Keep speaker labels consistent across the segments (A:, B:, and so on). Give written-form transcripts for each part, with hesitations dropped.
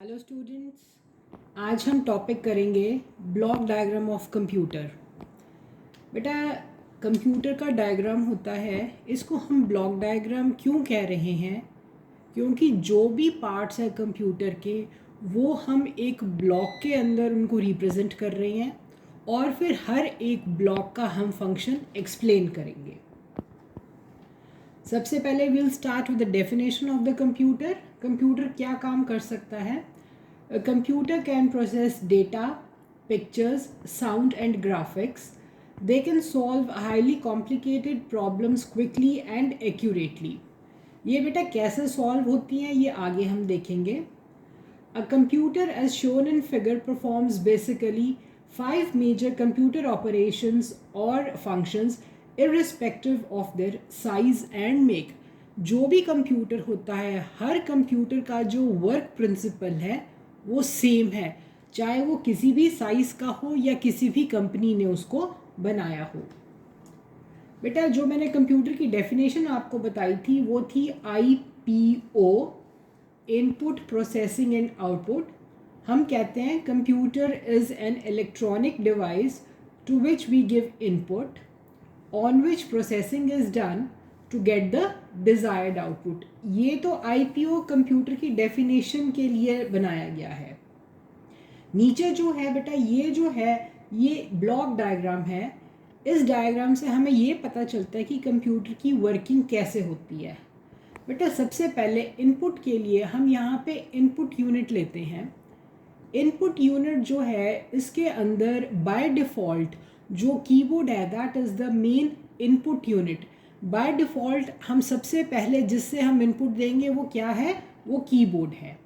A: Hello students, आज हम topic करेंगे ब्लॉक डायग्राम ऑफ कंप्यूटर। बेटा, कंप्यूटर का डायग्राम होता है, इसको हम ब्लॉक डायग्राम क्यों कह रहे हैं? क्योंकि जो भी पार्ट्स हैं कंप्यूटर के वो हम एक ब्लॉक के अंदर उनको रिप्रेजेंट कर रहे हैं और फिर हर एक ब्लॉक का हम फंक्शन एक्सप्लेन करेंगे। सबसे पहले will start with the definition of the computer. Computer क्या काम कर सकता है? A computer can process data, pictures, sound and graphics. They can solve highly complicated problems quickly and accurately. ये बेटा कैसे सॉल्व होती हैं ये आगे हम देखेंगे। A computer as shown in figure performs basically 5 major computer operations or functions irrespective of their size and make. जो भी कंप्यूटर होता है, हर कंप्यूटर का जो वर्क प्रिंसिपल है वो सेम है, चाहे वो किसी भी साइज़ का हो या किसी भी कंपनी ने उसको बनाया हो। बेटा, जो मैंने कंप्यूटर की डेफिनेशन आपको बताई थी वो थी IPO, input processing and output. हम कहते हैं computer is an electronic device to which we give input on which processing is done to get the desired output. ये तो IPO कंप्यूटर की डेफिनेशन के लिए बनाया गया है। नीचे जो है बेटा, ये जो है ये ब्लॉक डायग्राम है। इस डायग्राम से हमें ये पता चलता है कि कंप्यूटर की वर्किंग कैसे होती है। बेटा, सबसे पहले इनपुट के लिए हम यहाँ पे इनपुट यूनिट लेते हैं। इनपुट यूनिट जो है इसके अंदर बाय डिफ़ॉल्ट जो कीबोर्ड है that is the main input unit. By default हम सबसे पहले जिससे हम इनपुट देंगे वो क्या है? वो कीबोर्ड है।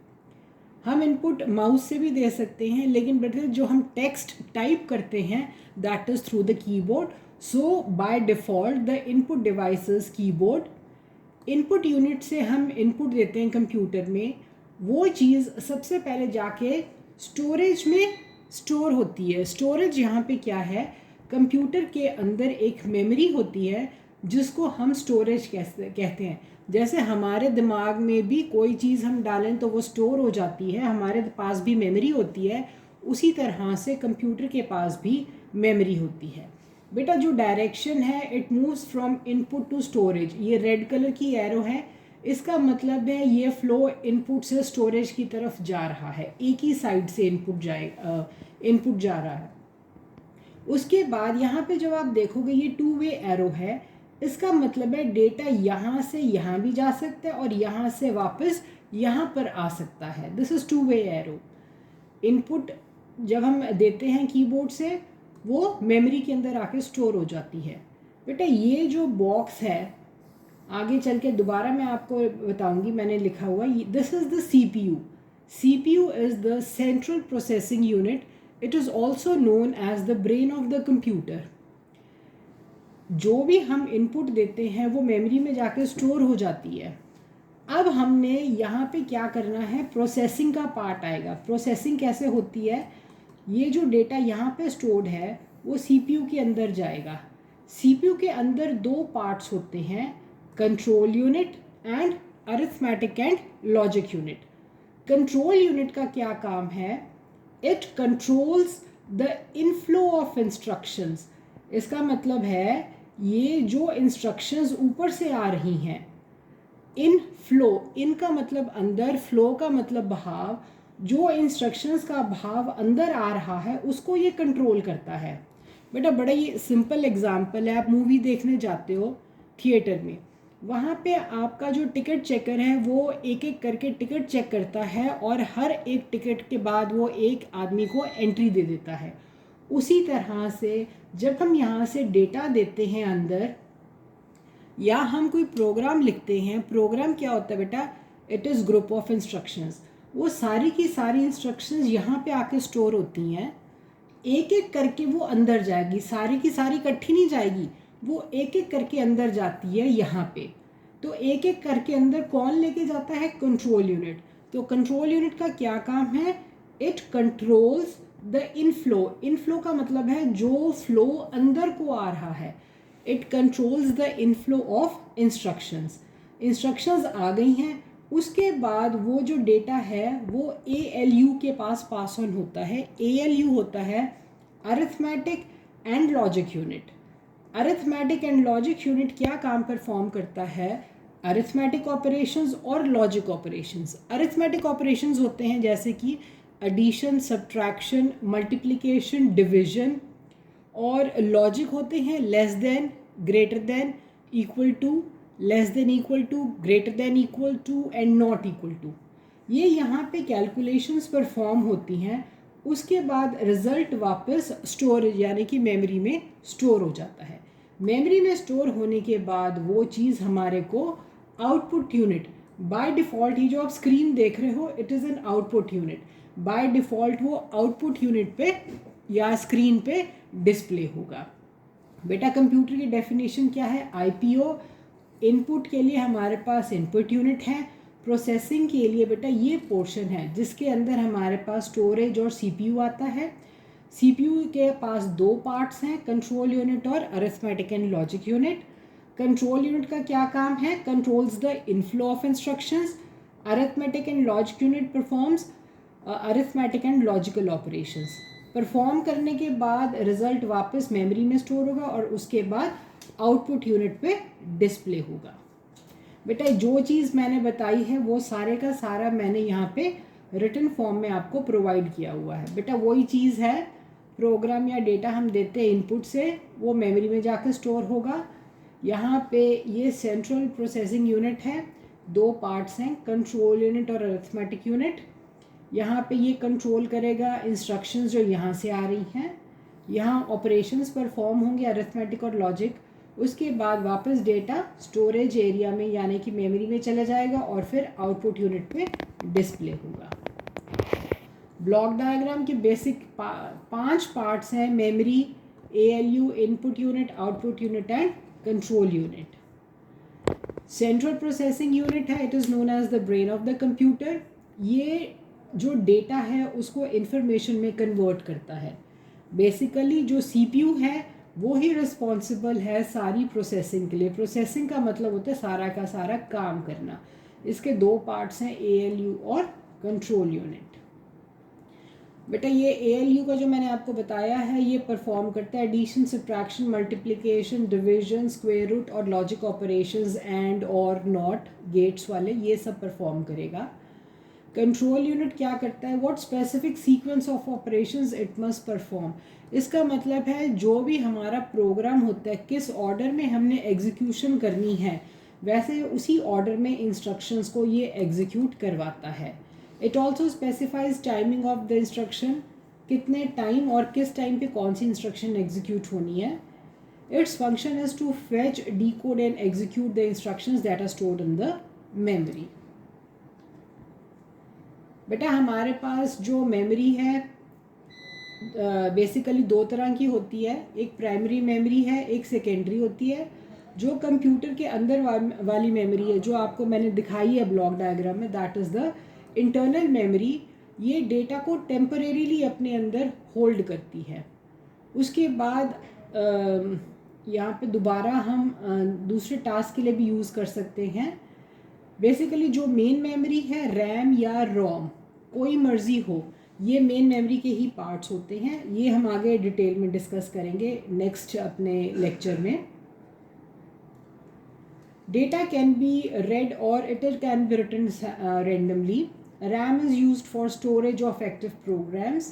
A: हम इनपुट माउस से भी दे सकते हैं, लेकिन बेटा जो हम टेक्स्ट टाइप करते हैं that is through the keyboard. So by default the input device is keyboard. Input unit से हम इनपुट देते हैं कंप्यूटर में, वो चीज़ सबसे पहले जाके स्टोरेज में स्टोर होती है। स्टोरेज यहाँ पे क्या है? कंप्यूटर के अंदर एक मेमोरी होती है जिसको हम स्टोरेज कहते हैं। जैसे हमारे दिमाग में भी कोई चीज़ हम डालें तो वो स्टोर हो जाती है, हमारे पास भी मेमोरी होती है, उसी तरह से कंप्यूटर के पास भी मेमोरी होती है। बेटा, जो डायरेक्शन है it moves from input to storage. ये रेड कलर की एरो है, इसका मतलब है ये फ्लो इनपुट से स्टोरेज की तरफ जा रहा है, एक ही साइड से इनपुट जा रहा है। उसके बाद यहाँ पे जब आप देखोगे ये 2 वे एरो है, इसका मतलब है डेटा यहाँ से यहाँ भी जा सकता है और यहाँ से वापस यहाँ पर आ सकता है। This is 2 way arrow. Input जब हम देते हैं कीबोर्ड से वो मेमोरी के अंदर आके स्टोर हो जाती है। बेटा, ये जो बॉक्स है आगे चल के दोबारा मैं आपको बताऊंगी, मैंने लिखा हुआ this is the CPU। CPU is the central processing unit. It is also known as the brain of the computer. जो भी हम इनपुट देते हैं वो मेमोरी में जाके स्टोर हो जाती है। अब हमने यहाँ पे क्या करना है? प्रोसेसिंग का पार्ट आएगा। प्रोसेसिंग कैसे होती है? ये जो डेटा यहाँ पे स्टोर्ड है वो CPU के अंदर जाएगा। CPU के अंदर 2 पार्ट्स होते हैं, control unit and arithmetic and logic unit. Control unit का क्या काम है? It controls the inflow of instructions. इसका मतलब है ये जो इंस्ट्रक्शंस ऊपर से आ रही हैं, इन फ्लो, इनका मतलब अंदर, फ्लो का मतलब बहाव, जो इंस्ट्रक्शंस का भाव अंदर आ रहा है उसको ये कंट्रोल करता है। बेटा, बड़ा ही सिंपल एग्जांपल है। आप मूवी देखने जाते हो थिएटर में, वहाँ पे आपका जो टिकट चेकर है वो एक एक करके टिकट चेक करता है और हर एक टिकट के बाद वो एक आदमी को एंट्री दे देता है। उसी तरह से जब हम यहाँ से डेटा देते हैं अंदर या हम कोई प्रोग्राम लिखते हैं, प्रोग्राम क्या होता है बेटा? It is group of instructions. वो सारी की सारी इंस्ट्रक्शंस यहाँ पे आके स्टोर होती हैं, एक एक करके वो अंदर जाएगी, सारी की सारी इकट्ठी नहीं जाएगी, वो एक एक करके अंदर जाती है यहाँ पे। तो एक एक करके अंदर कौन लेके जाता है? Control unit. तो कंट्रोल यूनिट का क्या काम है? It controls the inflow. Inflow का मतलब है जो फ्लो अंदर को आ रहा है। It controls the inflow of instructions. Instructions आ गई हैं, उसके बाद वो जो डेटा है वो ALU के पास ऑन होता है। ALU होता है arithmetic and logic unit. Arithmetic and logic unit क्या काम परफॉर्म करता है? अरिथमेटिक ऑपरेशंस और लॉजिक ऑपरेशंस। अरिथमेटिक ऑपरेशंस होते हैं जैसे कि एडिशन, सब्ट्रैक्शन, मल्टीप्लिकेशन, डिवीजन। और लॉजिक होते हैं less than, greater than, equal to, less than equal to, greater than equal to and not equal to. ये यहाँ पे कैलकुलेशंस परफॉर्म होती हैं। उसके बाद रिज़ल्ट वापस स्टोरेज यानी कि मेमोरी में स्टोर हो जाता है। मेमोरी में स्टोर होने के बाद वो चीज़ हमारे को आउटपुट यूनिट, बाय डिफ़ॉल्ट ही जो आप स्क्रीन देख रहे हो it is an output unit. By default वो आउटपुट यूनिट पे या स्क्रीन पे डिस्प्ले होगा। बेटा कंप्यूटर की डेफिनेशन क्या है? IPO इनपुट के लिए हमारे पास इनपुट यूनिट है। प्रोसेसिंग के लिए बेटा ये पोर्शन है जिसके अंदर हमारे पास स्टोरेज और CPU आता है। CPU के पास दो पार्ट्स हैं, कंट्रोल यूनिट और arithmetic and logic unit. Control unit का क्या काम है? Controls the inflow of instructions. Arithmetic and logic unit performs arithmetic and logical operations. Perform करने के बाद रिजल्ट वापस मेमोरी में स्टोर होगा और उसके बाद आउटपुट यूनिट पे डिस्प्ले होगा। बेटा जो चीज़ मैंने बताई है वो सारे का सारा मैंने यहाँ पे रिटन फॉर्म में आपको प्रोवाइड किया हुआ है। बेटा वही चीज़ है, प्रोग्राम या डेटा हम देते हैं इनपुट से, वो मेमोरी में जाकर स्टोर होगा। यहाँ पे ये सेंट्रल प्रोसेसिंग यूनिट है, दो पार्ट्स हैं, कंट्रोल यूनिट और अरिथमेटिक यूनिट। यहाँ पे ये कंट्रोल करेगा इंस्ट्रक्शंस जो यहाँ से आ रही हैं। यहाँ ऑपरेशंस परफॉर्म होंगे अरिथमेटिक और लॉजिक। उसके बाद वापस डेटा स्टोरेज एरिया में यानी कि मेमोरी में चला जाएगा और फिर आउटपुट यूनिट पे डिस्प्ले होगा। ब्लॉक डायग्राम के बेसिक 5 पार्ट्स हैं, memory, ALU, input unit, output unit and control unit. Central processing unit है, it is known as the brain of the computer. ये जो डेटा है उसको इंफॉर्मेशन में कन्वर्ट करता है। बेसिकली जो CPU है वो ही रिस्पॉन्सिबल है सारी प्रोसेसिंग के लिए। प्रोसेसिंग का मतलब होता है सारा का सारा काम करना। इसके दो पार्ट्स हैं, ALU और कंट्रोल यूनिट। बेटा ये ALU का जो मैंने आपको बताया है ये परफॉर्म करता है addition, subtraction, multiplication, division, square root और logic operations and or not, gates वाले, ये सब परफॉर्म करेगा। कंट्रोल यूनिट क्या करता है? What specific sequence of operations it must perform. इसका मतलब है जो भी हमारा प्रोग्राम होता है किस ऑर्डर में हमने एग्जीक्यूशन करनी है वैसे उसी ऑर्डर में इंस्ट्रक्शंस को ये एग्जीक्यूट करवाता है। It also specifies timing of the instruction, कितने टाइम और किस टाइम पे कौन सी इंस्ट्रक्शन एग्जीक्यूट होनी है। Its function is to fetch, decode and execute the instructions that are stored in the memory. बेटा हमारे पास जो मेमोरी है बेसिकली दो तरह की होती है, एक प्राइमरी मेमोरी है, एक सेकेंडरी होती है। जो कंप्यूटर के अंदर वाली मेमोरी है जो आपको मैंने दिखाई है ब्लॉक डायग्राम में, that is the internal memory. ये डेटा को टेम्परेरीली अपने अंदर होल्ड करती है। उसके बाद यहाँ पे दोबारा हम दूसरे टास्क के लिए भी यूज़ कर सकते हैं। बेसिकली जो मेन मेमोरी है, रैम या रोम, कोई मर्जी हो, ये मेन मेमोरी के ही पार्ट्स होते हैं। ये हम आगे डिटेल में डिस्कस करेंगे नेक्स्ट अपने लेक्चर में। Data can be read or it can be written randomly. RAM is used for storage of active programs.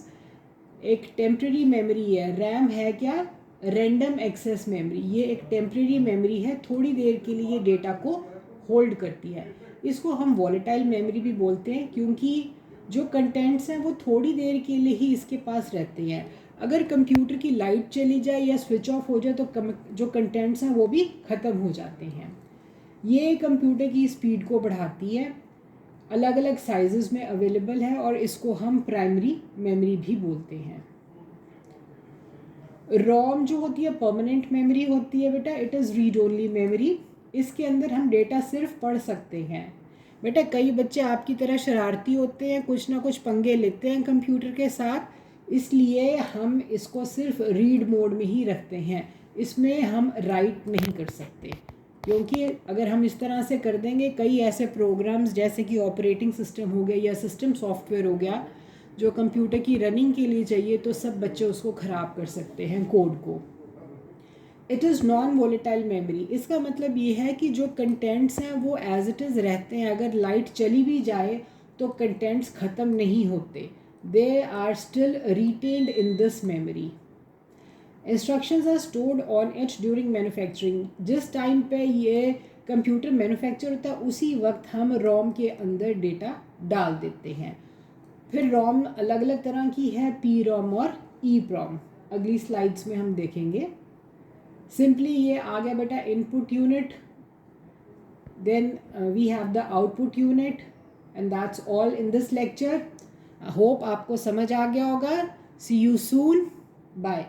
A: एक टेम्प्रेरी मेमोरी है, रैम है क्या? Random access memory. ये एक टेम्प्रेरी मेमोरी है, थोड़ी देर के लिए डेटा को होल्ड करती है। इसको हम वॉलेटाइल मेमोरी भी बोलते हैं क्योंकि जो कंटेंट्स हैं वो थोड़ी देर के लिए ही इसके पास रहते हैं। अगर कंप्यूटर की लाइट चली जाए या स्विच ऑफ हो जाए तो जो कंटेंट्स हैं वो भी ख़त्म हो जाते हैं। ये कंप्यूटर की स्पीड को बढ़ाती है, अलग अलग साइजेस में अवेलेबल है और इसको हम प्राइमरी मेमोरी भी बोलते हैं। रोम जो होती है परमानेंट मेमोरी होती है बेटा, it is read only memory. इसके अंदर हम डेटा सिर्फ पढ़ सकते हैं। बेटा कई बच्चे आपकी तरह शरारती होते हैं, कुछ ना कुछ पंगे लेते हैं कंप्यूटर के साथ, इसलिए हम इसको सिर्फ रीड मोड में ही रखते हैं, इसमें हम राइट नहीं कर सकते। क्योंकि अगर हम इस तरह से कर देंगे, कई ऐसे प्रोग्राम्स जैसे कि ऑपरेटिंग सिस्टम हो गया या सिस्टम सॉफ्टवेयर हो गया जो कंप्यूटर की रनिंग के लिए चाहिए, तो सब बच्चे उसको ख़राब कर सकते हैं कोड को। It is non volatile memory, इसका मतलब ये है कि जो कंटेंट्स हैं वो एज इट इज़ रहते हैं, अगर लाइट चली भी जाए तो कंटेंट्स ख़त्म नहीं होते, they are still retained in this memory. Instructions are stored on it during manufacturing, जिस टाइम पे ये कंप्यूटर मैन्युफैक्चर होता है उसी वक्त हम रोम के अंदर डेटा डाल देते हैं। फिर रोम अलग अलग तरह की है, पी रोम और ई प्रोम, अगली स्लाइड्स में हम देखेंगे। सिंपली ये आ गया बेटा input unit, then we have the output unit, and that's all in this lecture. Hope आपको समझ आ गया होगा। See you soon, bye.